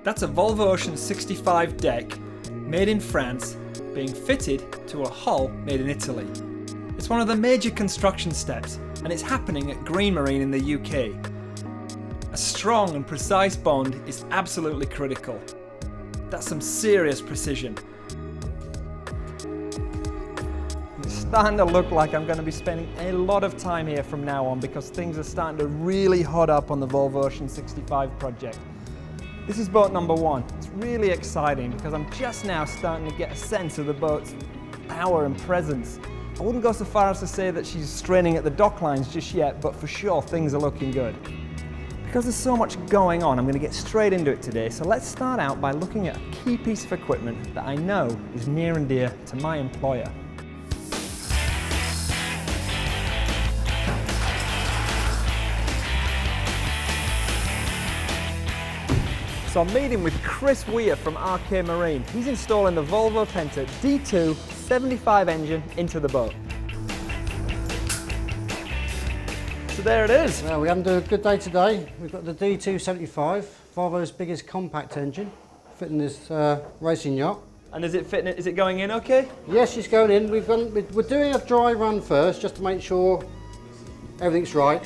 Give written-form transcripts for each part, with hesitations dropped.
That's a Volvo Ocean 65 deck, made in France, being fitted to a hull made in Italy. It's one of the major construction steps, and it's happening at Green Marine in the UK. A strong and precise bond is absolutely critical. That's some serious precision. It's starting to look like I'm going to be spending a lot of time here from now on because things are starting to really hot up on the Volvo Ocean 65 project. This is boat number 1. It's really exciting because I'm just now starting to get a sense of the boat's power and presence. I wouldn't go so far as to say that she's straining at the dock lines just yet, but for sure things are looking good. Because there's so much going on, I'm going to get straight into it today, so let's start out by looking at a key piece of equipment that I know is near and dear to my employer. So I'm meeting with Chris Weir from RK Marine. He's installing the Volvo Penta D2 75 engine into the boat. So there it is. Well, we haven't done a good day today. We've got the D2 75, Volvo's biggest compact engine, fitting this racing yacht. And is it fitting? Is it going in okay? Yes, it's going in. We're doing a dry run first, just to make sure everything's right.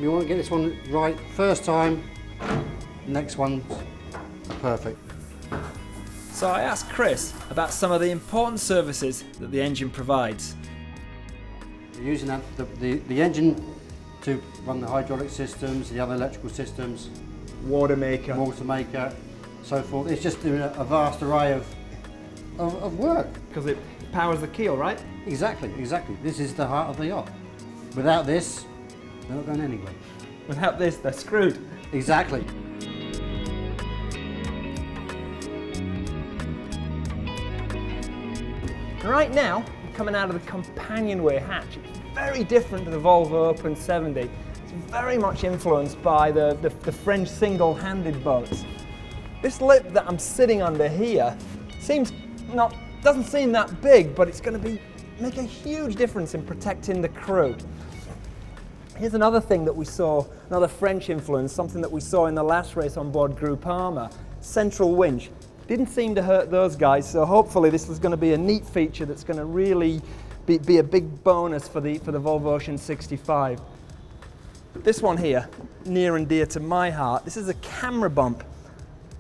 We want to get this one right first time. Next one's perfect. So I asked Chris about some of the important services that the engine provides. We're using the engine to run the hydraulic systems, the other electrical systems, Water maker, so forth. It's just doing a vast array of work. because it powers the keel, right? Exactly. This is the heart of the yacht. Without this, they're not going anywhere. Without this, they're screwed. Exactly. Right now, I'm coming out of the companionway hatch. It's very different to the Volvo Open 70. It's very much influenced by the French single-handed boats. This lip that I'm sitting under here doesn't seem that big, but it's going to make a huge difference in protecting the crew. Here's another thing that we saw, another French influence, something that we saw in the last race on board Groupama, central winch. Didn't seem to hurt those guys, so hopefully this is going to be a neat feature that's going to really be a big bonus for the Volvo Ocean 65. This one here, near and dear to my heart, this is a camera bump.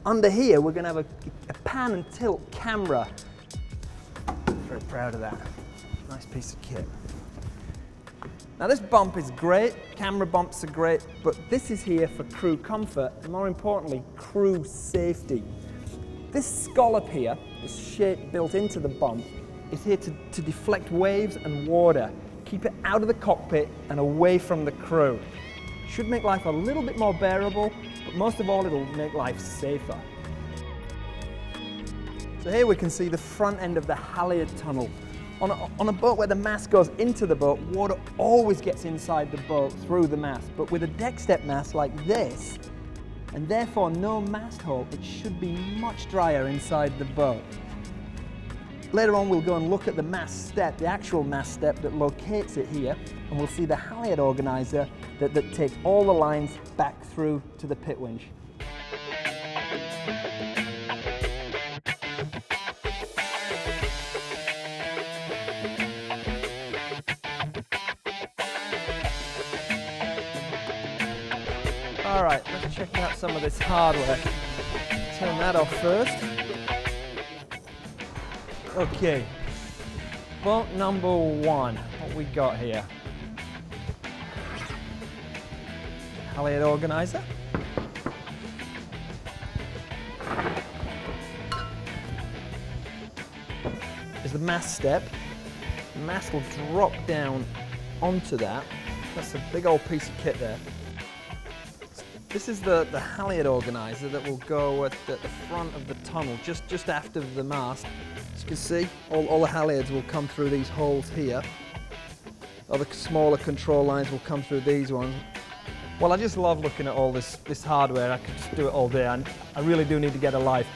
Under here we're going to have a pan and tilt camera. Very proud of that. Nice piece of kit. Now this bump is great, camera bumps are great, but this is here for crew comfort and more importantly, crew safety. This scallop here, this shape built into the bump, is here to deflect waves and water, keep it out of the cockpit and away from the crew. Should make life a little bit more bearable, but most of all it'll make life safer. So here we can see the front end of the halyard tunnel. On a boat where the mast goes into the boat, water always gets inside the boat through the mast, but with a deck step mast like this, and therefore no mast hole, it should be much drier inside the boat. Later on we'll go and look at the mast step, the actual mast step that locates it here, and we'll see the halyard organizer that takes all the lines back through to the pit winch. All right, let's check out some of this hardware. Turn that off first. Okay, boat number 1, what we got here? Halyard organizer. There's the mast step. The mast will drop down onto that. That's a big old piece of kit there. This is the halyard organizer that will go at the front of the tunnel, just after the mast. As you can see, all the halyards will come through these holes here. Other smaller control lines will come through these ones. Well, I just love looking at all this hardware. I could just do it all day, and I really do need to get a life.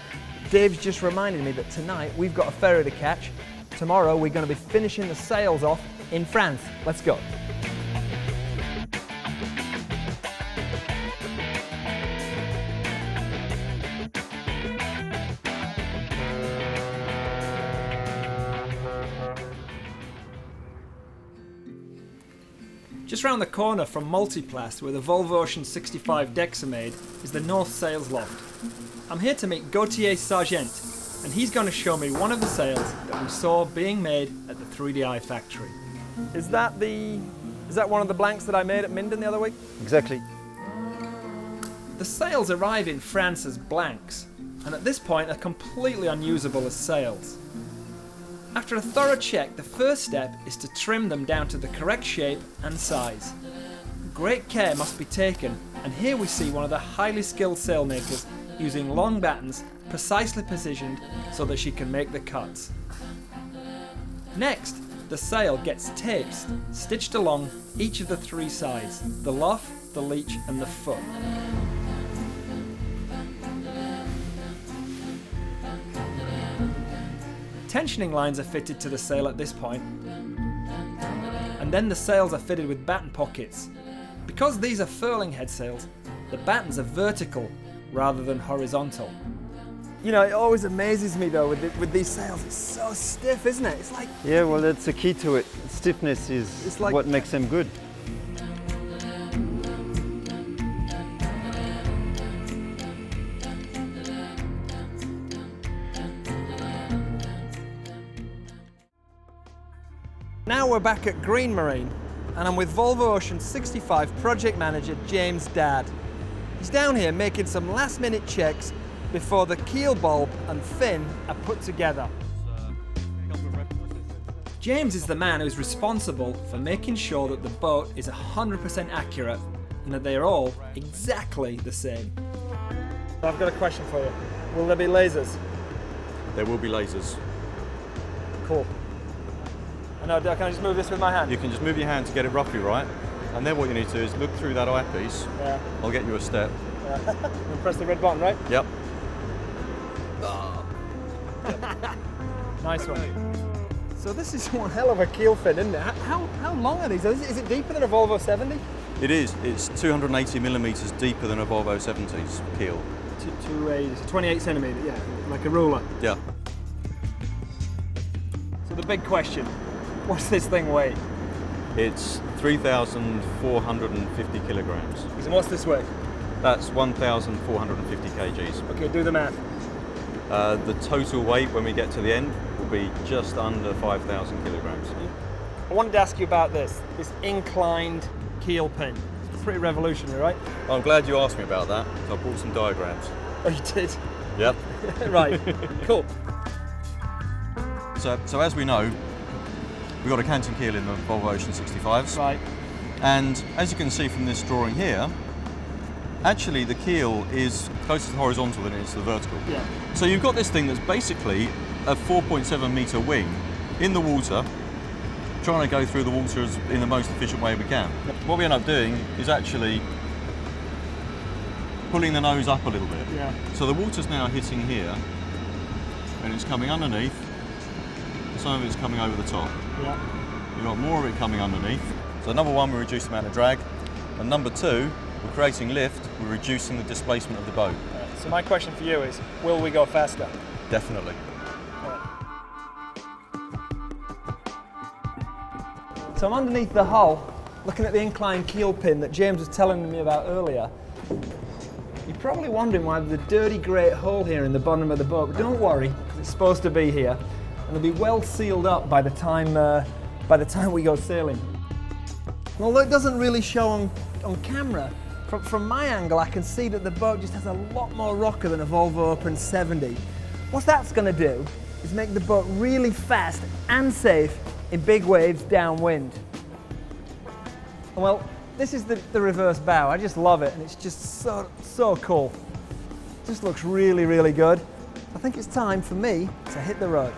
Dave's just reminded me that tonight we've got a ferry to catch. Tomorrow we're going to be finishing the sails off in France. Let's go. Just round the corner from Multiplast, where the Volvo Ocean 65 decks are made, is the North Sails Loft. I'm here to meet Gauthier Sargent, and he's going to show me one of the sails that we saw being made at the 3DI factory. Is that one of the blanks that I made at Minden the other week? Exactly. The sails arrive in France as blanks, and at this point are completely unusable as sails. After a thorough check, the first step is to trim them down to the correct shape and size. Great care must be taken, and here we see one of the highly skilled sailmakers using long battens precisely positioned so that she can make the cuts. Next, the sail gets tapes stitched along each of the three sides: the luff, the leech and the foot. Tensioning lines are fitted to the sail at this point, and then the sails are fitted with batten pockets. Because these are furling head sails, the battens are vertical rather than horizontal. You know, it always amazes me though with these sails, it's so stiff, isn't it? It's like... Yeah, well, that's the key to it. Stiffness is like what makes them good. Now we're back at Green Marine, and I'm with Volvo Ocean 65 project manager James Dadd. He's down here making some last minute checks before the keel bulb and fin are put together. James is the man who's responsible for making sure that the boat is 100% accurate and that they're all exactly the same. I've got a question for you. Will there be lasers? There will be lasers. Cool. And now, can I just move this with my hand? You can just move your hand to get it roughly right, and then what you need to do is look through that eyepiece. Yeah. I'll get you a step. Yeah. And press the red button, right? Yep. Nice one. So this is one hell of a keel fin, isn't it? How long are these? Is it deeper than a Volvo 70? It is. It's 280 millimeters deeper than a Volvo 70's keel. 28 centimetre, yeah, like a ruler. Yeah. So the big question, what's this thing weigh? It's 3,450 kilograms. And what's this weigh? That's 1,450 kgs. Okay, do the math. The total weight when we get to the end will be just under 5,000 kilograms. I wanted to ask you about this inclined keel pin. It's pretty revolutionary, right? I'm glad you asked me about that. I brought some diagrams. Oh, you did? Yep. Right, cool. So as we know, we've got a canting keel in the Volvo Ocean 65s. Right. And as you can see from this drawing here, actually the keel is closer to the horizontal than it is to the vertical. Yeah. So you've got this thing that's basically a 4.7 metre wing in the water, trying to go through the water in the most efficient way we can. What we end up doing is actually pulling the nose up a little bit. Yeah. So the water's now hitting here, and it's coming underneath, and some of it's coming over the top. Yeah. You've got more of it coming underneath. So number one, we reduce the amount of drag, and number two, we're creating lift, we're reducing the displacement of the boat. So my question for you is, will we go faster? Definitely. So I'm underneath the hull, looking at the inclined keel pin that James was telling me about earlier. You're probably wondering why there's a dirty great hole here in the bottom of the boat, but don't worry, because it's supposed to be here, and it'll be well sealed up by the time we go sailing. And although it doesn't really show on camera, from my angle I can see that the boat just has a lot more rocker than a Volvo Open 70. What that's going to do is make the boat really fast and safe in big waves downwind. Well, this is the reverse bow. I just love it, and it's just so cool. It just looks really, really good. I think it's time for me to hit the road.